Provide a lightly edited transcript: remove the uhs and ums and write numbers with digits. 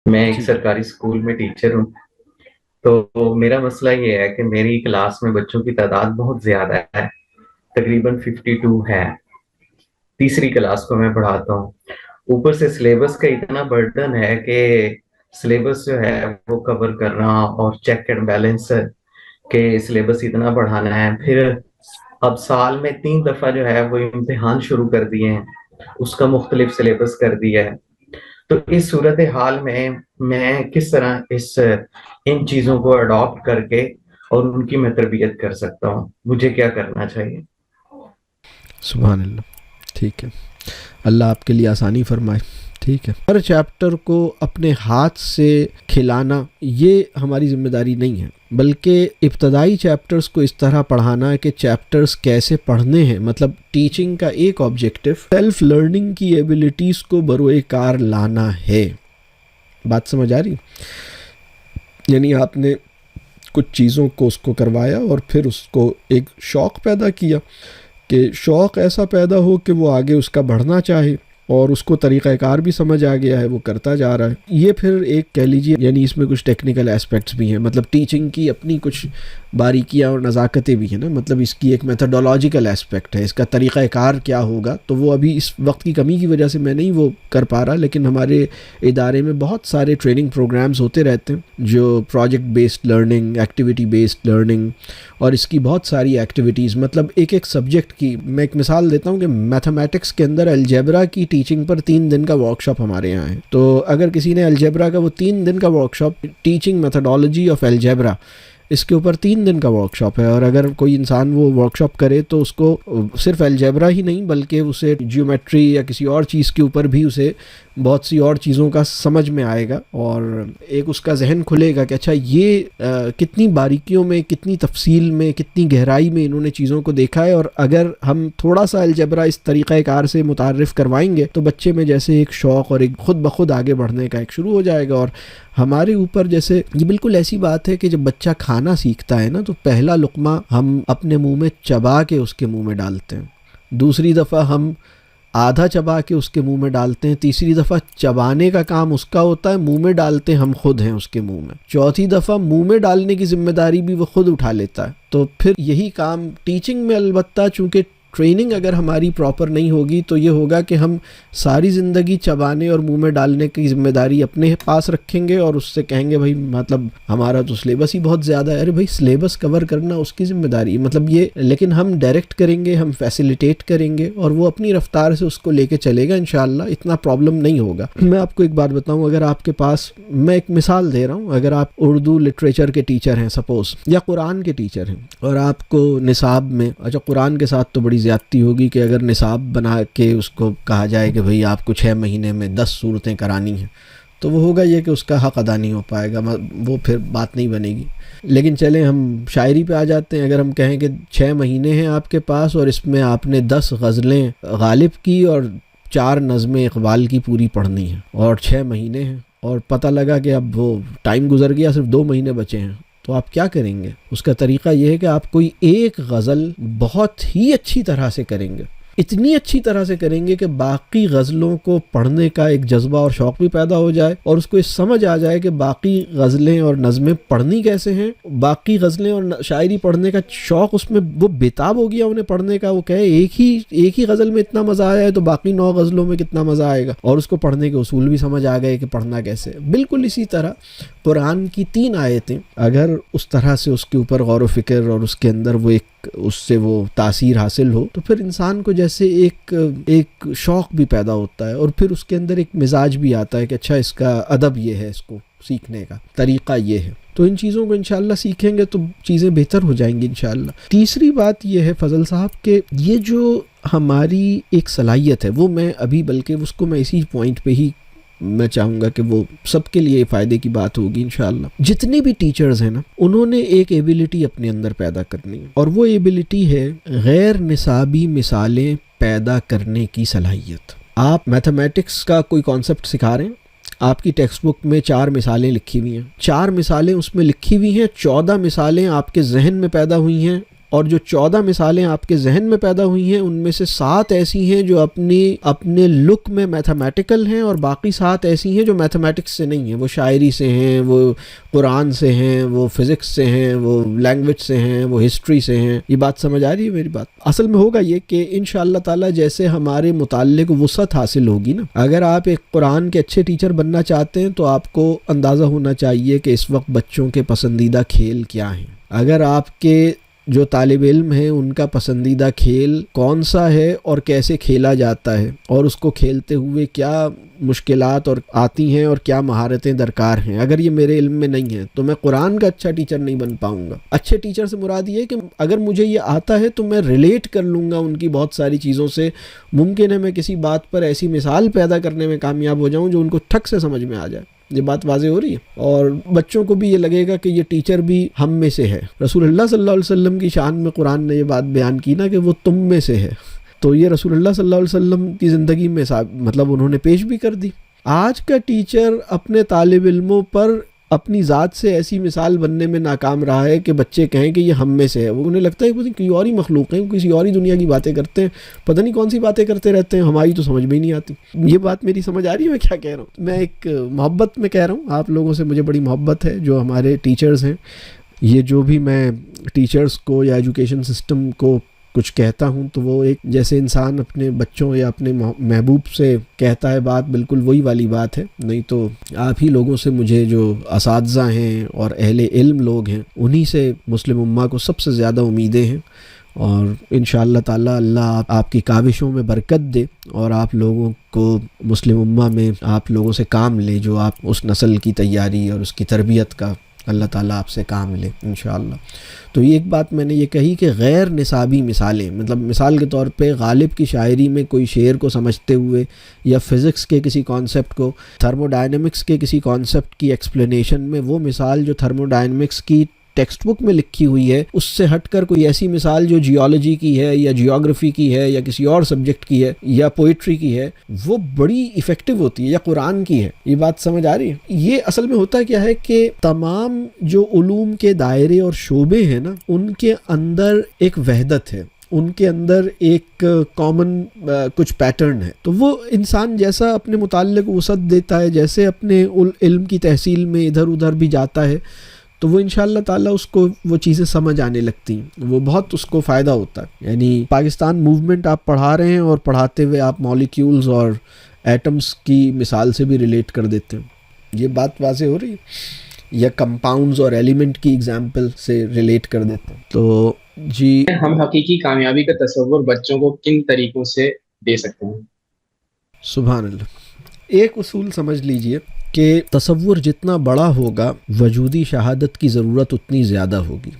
میں ایک جی سرکاری اسکول میں ٹیچر ہوں. تو میرا مسئلہ یہ ہے کہ میری کلاس میں بچوں کی تعداد بہت زیادہ ہے. تقریباً 52 ہے. تیسری کلاس کو میں پڑھاتا ہوں. اوپر سے سلیبس کا اتنا برڈن ہے کہ سلیبس جو ہے وہ کور کرنا اور چیک اینڈ بیلنس کہ سلیبس اتنا پڑھانا ہے. پھر اب سال میں 3 دفعہ جو ہے وہ امتحان شروع کر دیے ہیں, اس کا مختلف سلیبس کر دیا ہے. تو اس صورتحال میں کس طرح ان چیزوں کو اڈاپٹ کر کے اور ان کی میں تربیت کر سکتا ہوں؟ مجھے کیا کرنا چاہیے؟ سبحان اللہ. ٹھیک ہے, اللہ آپ کے لیے آسانی فرمائے. ٹھیک ہے, ہر چیپٹر کو اپنے ہاتھ سے کھلانا یہ ہماری ذمہ داری نہیں ہے, بلکہ ابتدائی چیپٹرز کو اس طرح پڑھانا ہے کہ چیپٹرز کیسے پڑھنے ہیں. مطلب ٹیچنگ کا ایک آبجیکٹو سیلف لرننگ کی ایبیلٹیز کو بروئے کار لانا ہے. بات سمجھ آ رہی؟ یعنی آپ نے کچھ چیزوں کو اس کو کروایا اور پھر اس کو ایک شوق پیدا کیا کہ شوق ایسا پیدا ہو کہ وہ آگے اس کا بڑھنا چاہے, اور اس کو طریقہ کار بھی سمجھ آ گیا ہے, وہ کرتا جا رہا ہے. یہ پھر ایک کہہ لیجیے, یعنی اس میں کچھ ٹیکنیکل اسپیکٹس بھی ہیں. مطلب ٹیچنگ کی اپنی کچھ باریکیاں اور نزاکتیں بھی ہیں نا. مطلب اس کی ایک میتھڈولوجیکل اسپیکٹ ہے, اس کا طریقہ کار کیا ہوگا. تو وہ ابھی اس وقت کی کمی کی وجہ سے میں نہیں وہ کر پا رہا, لیکن ہمارے ادارے میں بہت سارے ٹریننگ پروگرامز ہوتے رہتے ہیں جو project based learning, activity based learning, اور اس کی بہت ساری ایکٹیویٹیز. مطلب ایک ایک سبجیکٹ کی میں ایک مثال دیتا ہوں کہ میتھمیٹکس کے اندر الجبرا کی ٹیچنگ پر 3 دن کا ورک شاپ ہمارے یہاں ہے. تو اگر کسی نے الجبرا کا وہ 3 دن کا workshop, teaching methodology of algebra, اس کے اوپر 3 دن کا ورک شاپ ہے, اور اگر کوئی انسان وہ ورک شاپ کرے تو اس کو صرف الجبرا ہی نہیں بلکہ اسے جیومیٹری یا کسی اور چیز کے اوپر بھی اسے بہت سی اور چیزوں کا سمجھ میں آئے گا, اور ایک اس کا ذہن کھلے گا کہ اچھا یہ کتنی باریکیوں میں, کتنی تفصیل میں, کتنی گہرائی میں انہوں نے چیزوں کو دیکھا ہے. اور اگر ہم تھوڑا سا الجبرا اس طریقہ کار سے متعارف کروائیں گے تو بچے میں جیسے ایک شوق اور ایک خود بخود آگے بڑھنے کا ایک شروع ہو جائے گا. اور ہمارے اوپر جیسے یہ بالکل ایسی بات ہے کہ جب بچہ کھانا سیکھتا ہے نا, تو پہلا لقمہ ہم اپنے منہ میں چبا کے اس کے منہ میں ڈالتے ہیں, دوسری دفعہ ہم آدھا چبا کے اس کے منہ میں ڈالتے ہیں, تیسری دفعہ چبانے کا کام اس کا ہوتا ہے, منہ میں ڈالتے ہم خود ہیں اس کے منہ میں, چوتھی دفعہ منہ میں ڈالنے کی ذمہ داری بھی وہ خود اٹھا لیتا ہے. تو پھر یہی کام ٹیچنگ میں, البتہ چونکہ ٹریننگ اگر ہماری پراپر نہیں ہوگی تو یہ ہوگا کہ ہم ساری زندگی چبانے اور منہ میں ڈالنے کی ذمہ داری اپنے پاس رکھیں گے, اور اس سے کہیں گے بھائی مطلب ہمارا تو سلیبس ہی بہت زیادہ ہے. ارے بھائی سلیبس کور کرنا اس کی ذمہ داری ہے, مطلب یہ, لیکن ہم ڈائریکٹ کریں گے, ہم فیسیلیٹیٹ کریں گے, اور وہ اپنی رفتار سے اس کو لے کے چلے گا. انشاءاللہ اتنا پرابلم نہیں ہوگا. میں آپ کو ایک بات بتاؤں, اگر آپ کے پاس, میں ایک مثال دے رہا ہوں, اگر آپ اردو لٹریچر کے ٹیچر ہیں سپوز, یا قرآن کے ٹیچر ہیں, اور آپ کو نصاب میں, اچھا قرآن کے ساتھ تو بڑی زیادتی ہوگی کہ اگر نصاب بنا کے اس کو کہا جائے کہ بھئی آپ کو 6 مہینے میں 10 صورتیں کرانی ہیں, تو وہ ہوگا یہ کہ اس کا حق ادا نہیں ہو پائے گا, وہ پھر بات نہیں بنے گی. لیکن چلیں ہم شاعری پہ آ جاتے ہیں. اگر ہم کہیں کہ 6 مہینے ہیں آپ کے پاس اور اس میں آپ نے 10 غزلیں غالب کی اور 4 نظمیں اقبال کی پوری پڑھنی ہیں, اور 6 مہینے ہیں, اور پتہ لگا کہ اب وہ ٹائم گزر گیا, صرف 2 مہینے بچے ہیں, تو آپ کیا کریں گے؟ اس کا طریقہ یہ ہے کہ آپ کوئی ایک غزل بہت ہی اچھی طرح سے کریں گے, اتنی اچھی طرح سے کریں گے کہ باقی غزلوں کو پڑھنے کا ایک جذبہ اور شوق بھی پیدا ہو جائے, اور اس کو یہ سمجھ آ جائے کہ باقی غزلیں اور نظمیں پڑھنی کیسے ہیں. باقی غزلیں اور شاعری پڑھنے کا شوق اس میں وہ بےتاب ہو گیا انہیں پڑھنے کا. وہ کہے ایک ہی غزل میں اتنا مزہ آیا ہے تو باقی 9 غزلوں میں کتنا مزہ آئے گا, اور اس کو پڑھنے کے اصول بھی سمجھ آ گئے کہ پڑھنا کیسے. بالکل اسی طرح قرآن کی 3 آیتیں اگر اس طرح سے اس کے اوپر غور و فکر اور اس کے اندر وہ ایک اس سے وہ تاثیر حاصل ہو, تو پھر انسان کو جیسے ایک شوق بھی پیدا ہوتا ہے, اور پھر اس کے اندر ایک مزاج بھی آتا ہے کہ اچھا اس کا ادب یہ ہے, اس کو سیکھنے کا طریقہ یہ ہے. تو ان چیزوں کو انشاءاللہ سیکھیں گے تو چیزیں بہتر ہو جائیں گی انشاءاللہ. تیسری بات یہ ہے فضل صاحب کہ یہ جو ہماری ایک صلاحیت ہے وہ میں ابھی, بلکہ اس کو میں اسی پوائنٹ پہ ہی میں چاہوں گا کہ وہ سب کے لیے فائدے کی بات ہوگی انشاءاللہ. جتنے بھی ٹیچرز ہیں نا, انہوں نے ایک ایبیلٹی اپنے اندر پیدا کرنی ہے, اور وہ ایبیلٹی ہے غیر نصابی مثالیں پیدا کرنے کی صلاحیت. آپ میتھمیٹکس کا کوئی کانسیپٹ سکھا رہے ہیں, آپ کی ٹیکسٹ بک میں 4 مثالیں لکھی ہوئی ہیں, 4 مثالیں اس میں لکھی ہوئی ہیں, 14 مثالیں آپ کے ذہن میں پیدا ہوئی ہیں اور جو 14 مثالیں آپ کے ذہن میں پیدا ہوئی ہیں ان میں سے 7 ایسی ہیں جو اپنے لک میں میتھمیٹیکل ہیں، اور باقی 7 ایسی ہیں جو میتھمیٹکس سے نہیں ہیں، وہ شاعری سے ہیں، وہ قرآن سے ہیں، وہ فزکس سے ہیں، وہ لینگویج سے ہیں، وہ ہسٹری سے ہیں۔ یہ بات سمجھ آ رہی ہے میری بات؟ اصل میں ہوگا یہ کہ انشاءاللہ تعالی جیسے ہمارے مطالعے کو وسعت حاصل ہوگی نا، اگر آپ ایک قرآن کے اچھے ٹیچر بننا چاہتے ہیں تو آپ کو اندازہ ہونا چاہیے کہ اس وقت بچوں کے پسندیدہ کھیل کیا ہیں۔ اگر آپ کے جو طالب علم ہیں ان کا پسندیدہ کھیل کون سا ہے اور کیسے کھیلا جاتا ہے، اور اس کو کھیلتے ہوئے کیا مشکلات اور آتی ہیں اور کیا مہارتیں درکار ہیں، اگر یہ میرے علم میں نہیں ہے تو میں قرآن کا اچھا ٹیچر نہیں بن پاؤں گا۔ اچھے ٹیچر سے مراد یہ ہے کہ اگر مجھے یہ آتا ہے تو میں ریلیٹ کر لوں گا ان کی بہت ساری چیزوں سے، ممکن ہے میں کسی بات پر ایسی مثال پیدا کرنے میں کامیاب ہو جاؤں جو ان کو ٹھک سے سمجھ میں آ جائے۔ یہ بات واضح ہو رہی ہے؟ اور بچوں کو بھی یہ لگے گا کہ یہ ٹیچر بھی ہم میں سے ہے۔ رسول اللہ صلی اللہ علیہ وسلم کی شان میں قرآن نے یہ بات بیان کی نا کہ وہ تم میں سے ہے، تو یہ رسول اللہ صلی اللہ علیہ وسلم کی زندگی میں مطلب انہوں نے پیش بھی کر دی۔ آج کا ٹیچر اپنے طالب علموں پر اپنی ذات سے ایسی مثال بننے میں ناکام رہا ہے کہ بچے کہیں کہ یہ ہم میں سے ہے، وہ انہیں لگتا ہے کہ کسی اور ہی مخلوق ہیں، کسی اور ہی دنیا کی باتیں کرتے ہیں، پتہ نہیں کون سی باتیں کرتے رہتے ہیں، ہماری تو سمجھ میں ہی نہیں آتی۔ یہ بات میری سمجھ آ رہی ہے میں کیا کہہ رہا ہوں؟ میں ایک محبت میں کہہ رہا ہوں، آپ لوگوں سے مجھے بڑی محبت ہے جو ہمارے ٹیچرز ہیں۔ یہ جو بھی میں ٹیچرز کو یا ایجوکیشن سسٹم کو کچھ کہتا ہوں تو وہ ایک جیسے انسان اپنے بچوں یا اپنے محبوب سے کہتا ہے بات، بالکل وہی والی بات ہے۔ نہیں تو آپ ہی لوگوں سے مجھے جو اساتذہ ہیں اور اہل علم لوگ ہیں انہی سے مسلم امہ کو سب سے زیادہ امیدیں ہیں، اور انشاءاللہ تعالی اللہ آپ کی کاوشوں میں برکت دے اور آپ لوگوں کو مسلم امہ میں آپ لوگوں سے کام لے، جو آپ اس نسل کی تیاری اور اس کی تربیت کا اللہ تعالیٰ آپ سے کام لے انشاءاللہ۔ تو یہ ایک بات میں نے یہ کہی کہ غیر نصابی مثالیں، مطلب مثال کے طور پہ غالب کی شاعری میں کوئی شعر کو سمجھتے ہوئے یا فزکس کے کسی کانسیپٹ کو، تھرمو ڈائنمکس کے کسی کانسیپٹ کی ایکسپلینیشن میں وہ مثال جو تھرمو ڈائنمکس کی ٹیکسٹ بک میں لکھی ہوئی ہے اس سے ہٹ کر کوئی ایسی مثال جو جیولوجی کی ہے یا جیوگرافی کی ہے یا کسی اور سبجیکٹ کی ہے یا پوئٹری کی ہے، وہ بڑی ایفیکٹو ہوتی ہے، یا قرآن کی ہے۔ یہ بات سمجھ آ رہی ہے؟ یہ اصل میں ہوتا کیا ہے کہ تمام جو علوم کے دائرے اور شعبے ہیں نا، ان کے اندر ایک وحدت ہے، ان کے اندر ایک کامن کچھ پیٹرن ہے، تو وہ انسان جیسا اپنے مطالعے کو وسعت دیتا ہے، جیسے اپنے علم کی تحصیل میں ادھر ادھر بھی جاتا ہے، تو وہ انشاءاللہ تعالیٰ اس کو وہ چیزیں سمجھ آنے لگتی ہیں، وہ بہت اس کو فائدہ ہوتا ہے۔ یعنی پاکستان موومنٹ آپ پڑھا رہے ہیں اور پڑھاتے ہوئے آپ مالیکیولز اور ایٹمز کی مثال سے بھی ریلیٹ کر دیتے ہیں، یہ بات واضح ہو رہی ہے، یا کمپاؤنڈز اور ایلیمنٹ کی ایگزامپل سے ریلیٹ کر دیتے ہیں۔ تو جی، ہم حقیقی کامیابی کا تصور بچوں کو کن طریقوں سے دے سکتے ہیں؟ سبحان اللہ۔ ایک اصول سمجھ لیجئے کہ تصور جتنا بڑا ہوگا وجودی شہادت کی ضرورت اتنی زیادہ ہوگی۔